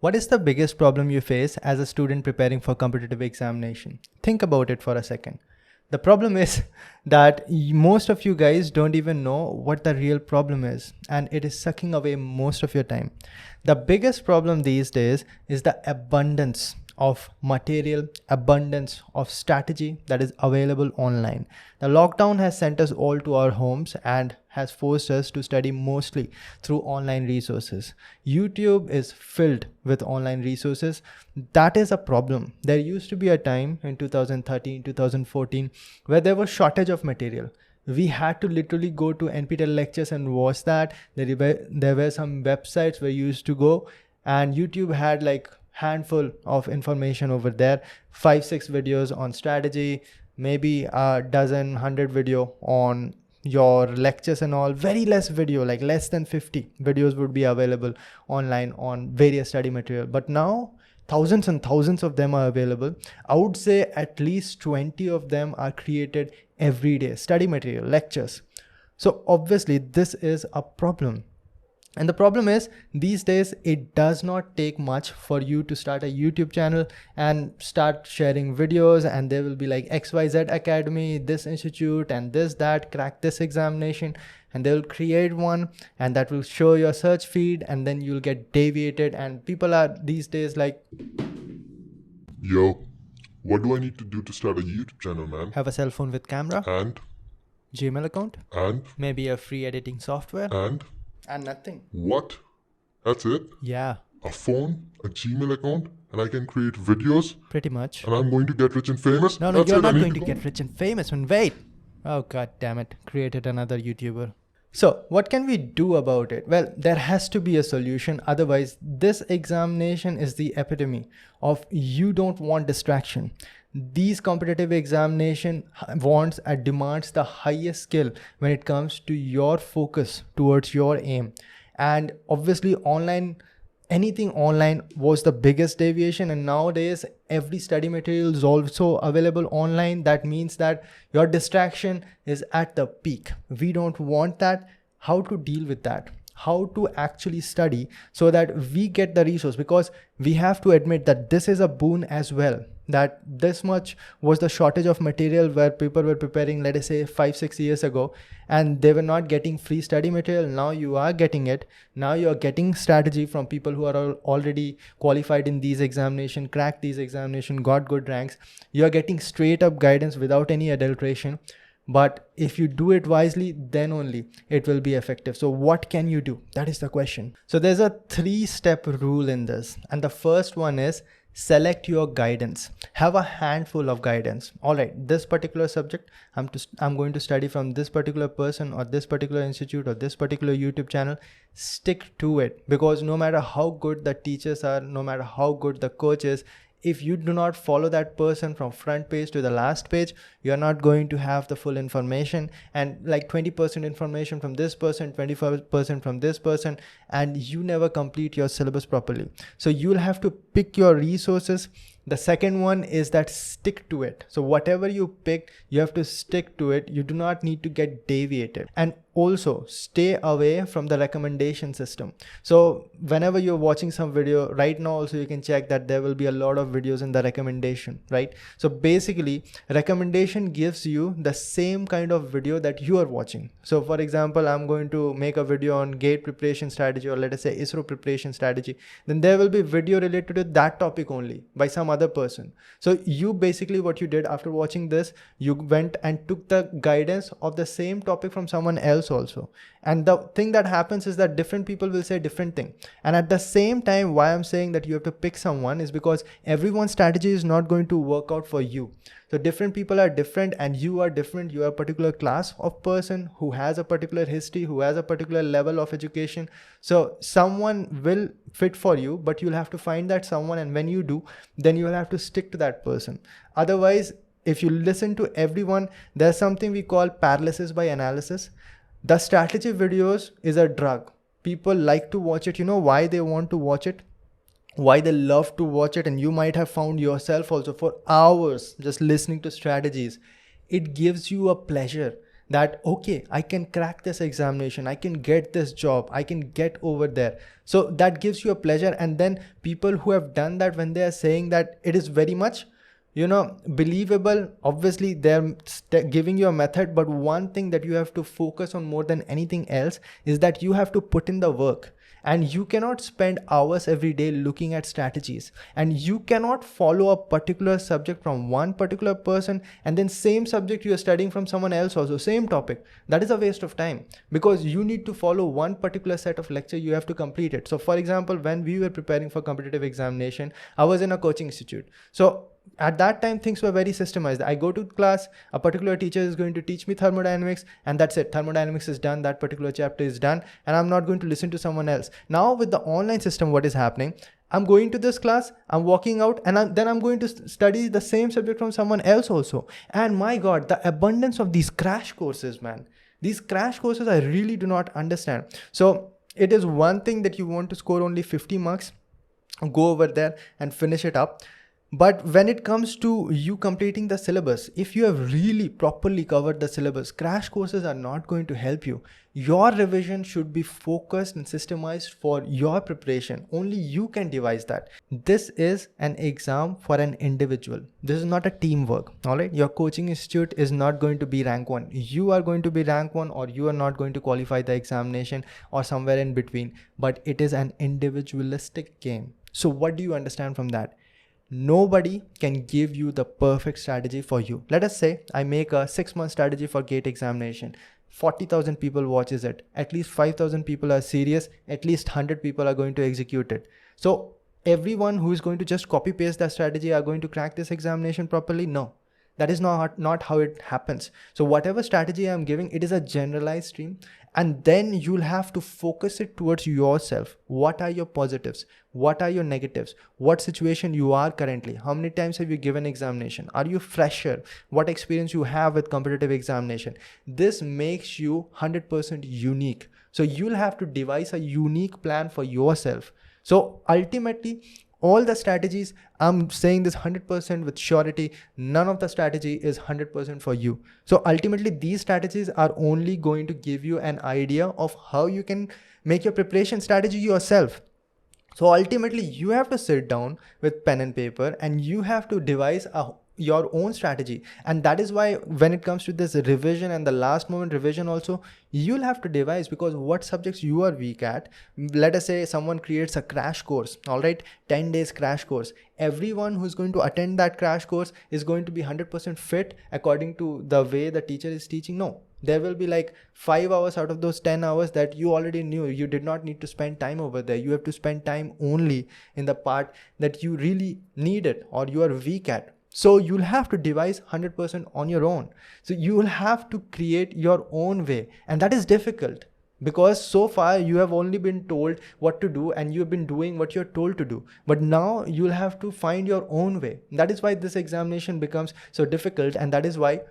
What is the biggest problem you face as a student preparing for competitive examination? Think about it for a second. The problem is that most of you guys don't even know what the real problem is, and it is sucking away most of your time. The biggest problem these days is the abundance of material, abundance of strategy that is available online. The lockdown has sent us all to our homes and has forced us to study mostly through online resources. YouTube is filled with online resources. That is a problem. There used to be a time in 2013, 2014 where there was shortage of material. We had to literally go to NPTEL lectures and watch that. There were some websites where you used to go, and YouTube had like handful of information over there, 5-6 videos on strategy, maybe a dozen 100 video on your lectures and all. Very less video, like less than 50 videos would be available online on various study material. But now thousands and thousands of them are available. I would say at least 20 of them are created every day, study material, lectures. So obviously this is a problem. And the problem is, these days, it does not take much for you to start a YouTube channel and start sharing videos, and there will be like XYZ Academy, this institute, and this, that, crack this examination, and they will create one, and that will show your search feed, and then you'll get deviated. And people are these days like, yo, what do I need to do to start a YouTube channel, man? have a cell phone with camera, And? Gmail account, And? maybe a free editing software, And? nothing. What? That's it? Yeah, A phone, a Gmail account, and I can create videos, pretty much. and I'm going to get rich and famous? No, That's you're it, I not need going to go. get rich and famous. And wait. Oh, god damn it. Created another YouTuber. So what can we do about it? Well, there has to be a solution. Otherwise, this examination is the epitome of you don't want distraction. These competitive examination wants and demands the highest skill when it comes to your focus towards your aim. And obviously anything online was the biggest deviation, and nowadays every study material is also available online. That means that your distraction is at the peak. We don't want that. How to deal with that? How to actually study so that we get the resource, because we have to admit that this is a boon as well, that this much was the shortage of material where people were preparing, let us say 5-6 years ago, and they were not getting free study material. Now you are getting it. Now you are getting strategy from people who are already qualified in these examinations, cracked these examinations, got good ranks. You are getting straight up guidance without any adulteration. But if you do it wisely, then only it will be effective. So what can you do? That is the question. So there's a 3-step rule in this. And the first one is select your guidance. Have a handful of guidance. All right, this particular subject, I'm going to study from this particular person or this particular institute or this particular YouTube channel. Stick to it, because no matter how good the teachers are, no matter how good the coach is, if you do not follow that person from front page to the last page, you're not going to have the full information, and like 20% information from this person, 25% from this person, and you never complete your syllabus properly. So you'll have to pick your resources. The second one is that stick to it. So whatever you picked, you have to stick to it. You do not need to get deviated. And also stay away from the recommendation system. So whenever you're watching some video right now, also you can check that there will be a lot of videos in the recommendation, right? So basically recommendation gives you the same kind of video that you are watching. So for example, I'm going to make a video on GATE preparation strategy, or let us say ISRO preparation strategy. Then there will be video related to that topic only by some other person. So you basically, what you did after watching this, you went and took the guidance of the same topic from someone else also. And the thing that happens is that different people will say different thing. And at the same time, why I'm saying that you have to pick someone is because everyone's strategy is not going to work out for you. So different people are different, and you are different. You are a particular class of person who has a particular history, who has a particular level of education. So someone will fit for you, but you'll have to find that someone. And when you do, then you will have to stick to that person. Otherwise, if you listen to everyone, there's something we call paralysis by analysis. The strategy videos is a drug. People like to watch it. You know why they want to watch it? Why they love to watch it? And you might have found yourself also for hours just listening to strategies. It gives you a pleasure that, okay, I can crack this examination, I can get this job, I can get over there. So that gives you a pleasure. And then people who have done that, when they are saying that it is very much, believable, obviously they're giving you a method, but one thing that you have to focus on more than anything else is that you have to put in the work. And you cannot spend hours every day looking at strategies, and you cannot follow a particular subject from one particular person and then same subject you are studying from someone else also, same topic. That is a waste of time, because you need to follow one particular set of lecture, you have to complete it. So for example, when we were preparing for competitive examination, I was in a coaching institute. So at that time, things were very systemized. I go to class, a particular teacher is going to teach me thermodynamics, and that's it. Thermodynamics is done, that particular chapter is done, and I'm not going to listen to someone else. Now with the online system, what is happening? I'm going to this class, I'm walking out, and then I'm going to study the same subject from someone else also. And my God, the abundance of these crash courses, man. These crash courses, I really do not understand. So it is one thing that you want to score only 50 marks, go over there and finish it up. But when it comes to you completing the syllabus, if you have really properly covered the syllabus, crash courses are not going to help you. Your revision should be focused and systemized for your preparation. Only you can devise that. This is an exam for an individual. This is not a teamwork. All right. Your coaching institute is not going to be rank 1. You are going to be rank 1, or you are not going to qualify the examination, or somewhere in between. But it is an individualistic game. So what do you understand from that? Nobody can give you the perfect strategy for you. Let us say I make a 6-month strategy for GATE examination. 40,000 people watches it. At least 5,000 people are serious. At least 100 people are going to execute it. So everyone who is going to just copy paste that strategy are going to crack this examination properly? No. That is not how it happens. So whatever strategy I'm giving, it is a generalized stream. And then you'll have to focus it towards yourself. What are your positives? What are your negatives? What situation you are currently? How many times have you given examination? Are you fresher? What experience you have with competitive examination? This makes you 100% unique. So you'll have to devise a unique plan for yourself. So ultimately, all the strategies, I'm saying this 100% with surety, none of the strategy is 100% for you. So ultimately, these strategies are only going to give you an idea of how you can make your preparation strategy yourself. So ultimately, you have to sit down with pen and paper, and you have to devise your own strategy. And that is why when it comes to this revision and the last moment revision also, you'll have to devise, because what subjects you are weak at. Let us say someone creates a crash course, all right, 10 days crash course. Everyone who's going to attend that crash course is going to be 100% fit according to the way the teacher is teaching? No. There will be like 5 hours out of those 10 hours that you already knew. You did not need to spend time over there. You have to spend time only in the part that you really need it or you are weak at. So you'll have to devise 100% on your own. So you will have to create your own way. And that is difficult, because so far you have only been told what to do and you have been doing what you're told to do. But now you'll have to find your own way. That is why this examination becomes so difficult. And that is why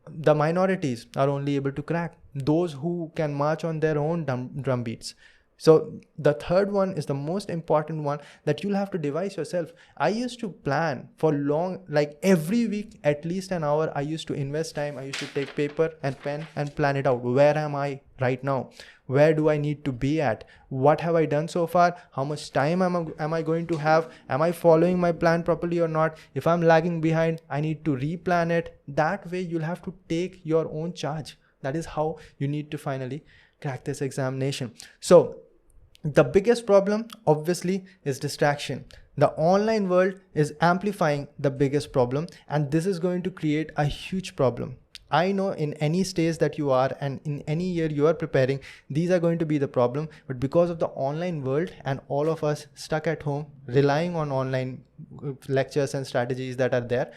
the minorities are only able to crack. Those who can march on their own drum beats. So the third one is the most important one, that you'll have to devise yourself. I used to plan for long, like every week, at least an hour. I used to invest time. I used to take paper and pen and plan it out. Where am I right now? Where do I need to be at? What have I done so far? How much time am I going to have? Am I following my plan properly or not? If I'm lagging behind, I need to replan it. That way you'll have to take your own charge. That is how you need to finally crack this examination. So the biggest problem obviously is distraction. The online world is amplifying the biggest problem, and this is going to create a huge problem. I know in any stage that you are and in any year you are preparing, these are going to be the problem. But because of the online world and all of us stuck at home relying on online lectures and strategies that are there,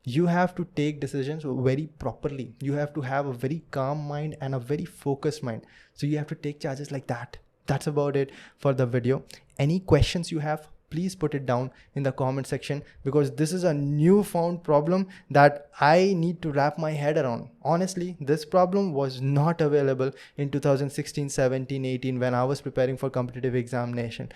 you have to take decisions very properly. You have to have a very calm mind and a very focused mind. So you have to take charges like that. That's about it for the video. Any questions you have, please put it down in the comment section, because this is a newfound problem that I need to wrap my head around. Honestly, this problem was not available in 2016, 17, 18 when I was preparing for competitive examination.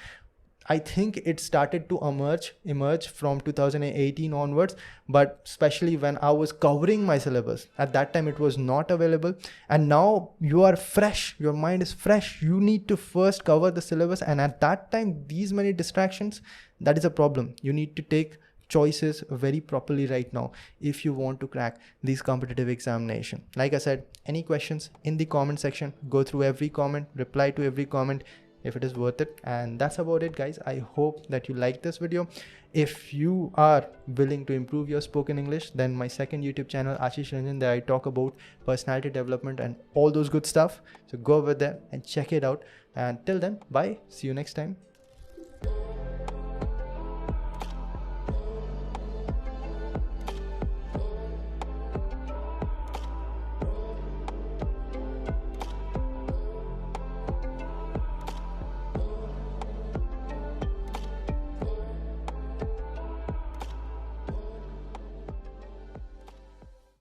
I think it started to emerge from 2018 onwards, but especially when I was covering my syllabus. At that time, it was not available. And now you are fresh, your mind is fresh. You need to first cover the syllabus. And at that time, these many distractions, that is a problem. You need to take choices very properly right now if you want to crack these competitive examination. Like I said, any questions in the comment section, go through every comment, reply to every comment if it is worth it. And that's about it, guys. I hope that you like this video. If you are willing to improve your spoken English, then my second YouTube channel, Ashish Ranjan, there I talk about personality development and all those good stuff. So go over there and check it out. And till then, bye. See you next time.